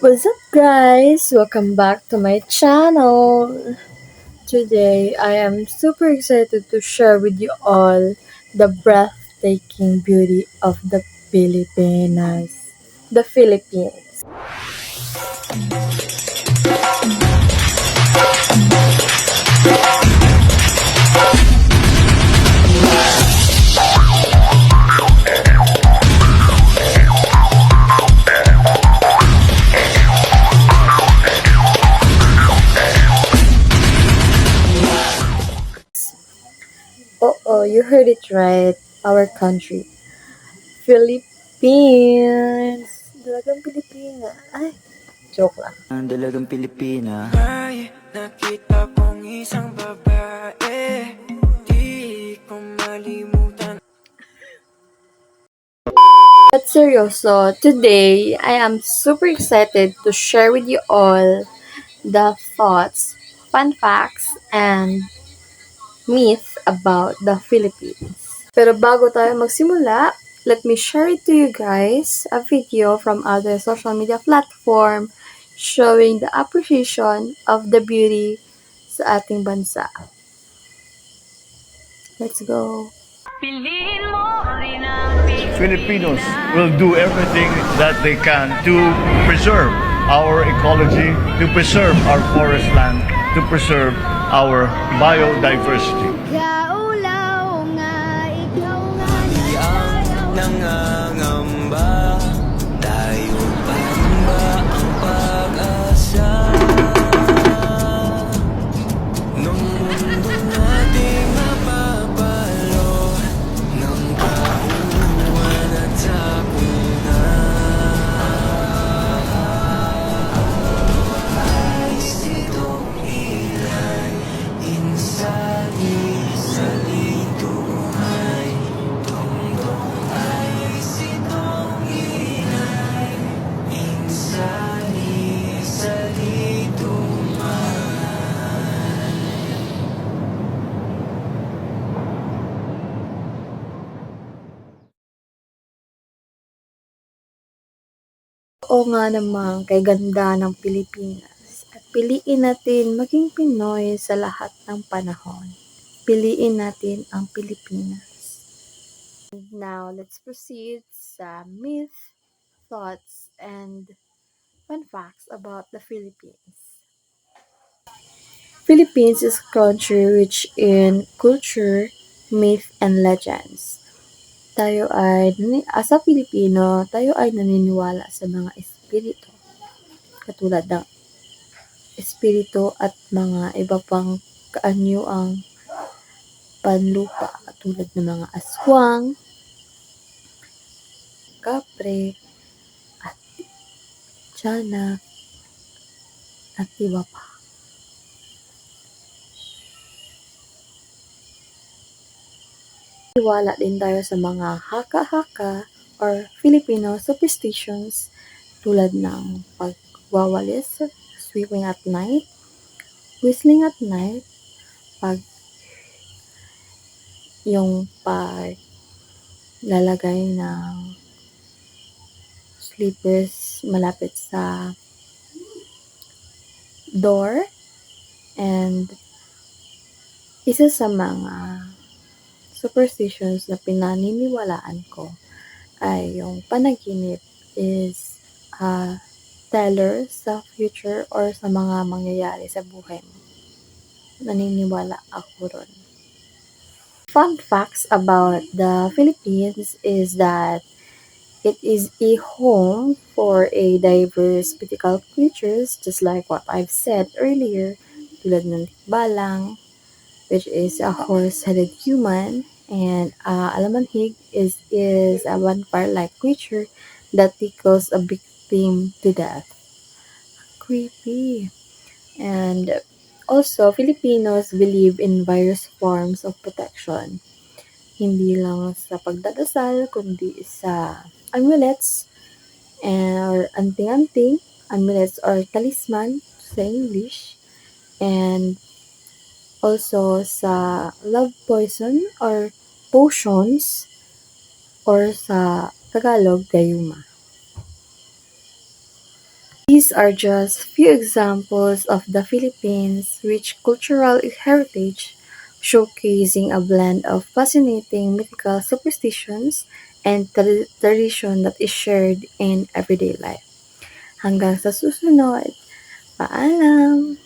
What's up, guys? Welcome back to my channel. Today I am super excited to share with you all the breathtaking beauty of the Pilipinas. The Philippines. Oh, you heard it right. Our country. Philippines. Dalagang Pilipina. Ay, joke lang. Ang dalagang Pilipina. May nakita kong isang babae, di ko malimutan. But seryoso, today I am super excited to share with you all the thoughts, fun facts, and myth about the Philippines. Pero bago tayo magsimula, let me share it to you guys a video from other social media platform showing the appreciation of the beauty sa ating bansa. Let's go. Filipinos will do everything that they can to preserve our ecology, to preserve our forest land, to preserve our biodiversity. Kaulaw nga, ikaw nga Ang nangangamba, tayo pa rin ba ang pag-asa? Nung mundo nating napapalo ng kauwan at sakunan, nais itong ilan, insani sa lituhay. Tungtong nais itong ilan, insani sa lituhay. Oo nga naman, kay ganda ng Pilipinas. At piliin natin maging Pinoy sa lahat ng panahon. Piliin natin ang Pilipinas. And now, let's proceed sa myth, thoughts, and fun facts about the Philippines. Philippines is a country rich in culture, myth, and legends. As a Pilipino, tayo ay naniniwala sa mga espiritu, katulad ng espiritu at mga iba pang kaanyuang panlupa, katulad ng mga aswang, kapre, at tiyanak, at iba pa. Tiwala din tayo sa mga haka-haka or Filipino superstitions tulad ng pagwawalis, sweeping at night, whistling at night, paglalagay ng slippers malapit sa door, and isa sa mga superstitions na pinaniniwalaan ko ay yung panaginip is a teller sa future or sa mga mangyayari sa buhay mo. Naniniwala ako ron. Fun facts about the Philippines is that it is a home for a diverse mythical creatures, just like what I've said earlier, tulad ng tikbalang, which is a horse-headed human, and alamanhig is a vampire-like creature that tickles a victim to death. Creepy. And also, Filipinos believe in various forms of protection. Hindi lang sa pagdadasal, kundi sa amulets or anting-anting, amulets or talisman sa English, and also sa love poison or potions, or sa Tagalog, gayuma. These are just few examples of the Philippines' rich cultural heritage, showcasing a blend of fascinating mythical superstitions and tradition that is shared in everyday life. Hanggang sa susunod, paalam!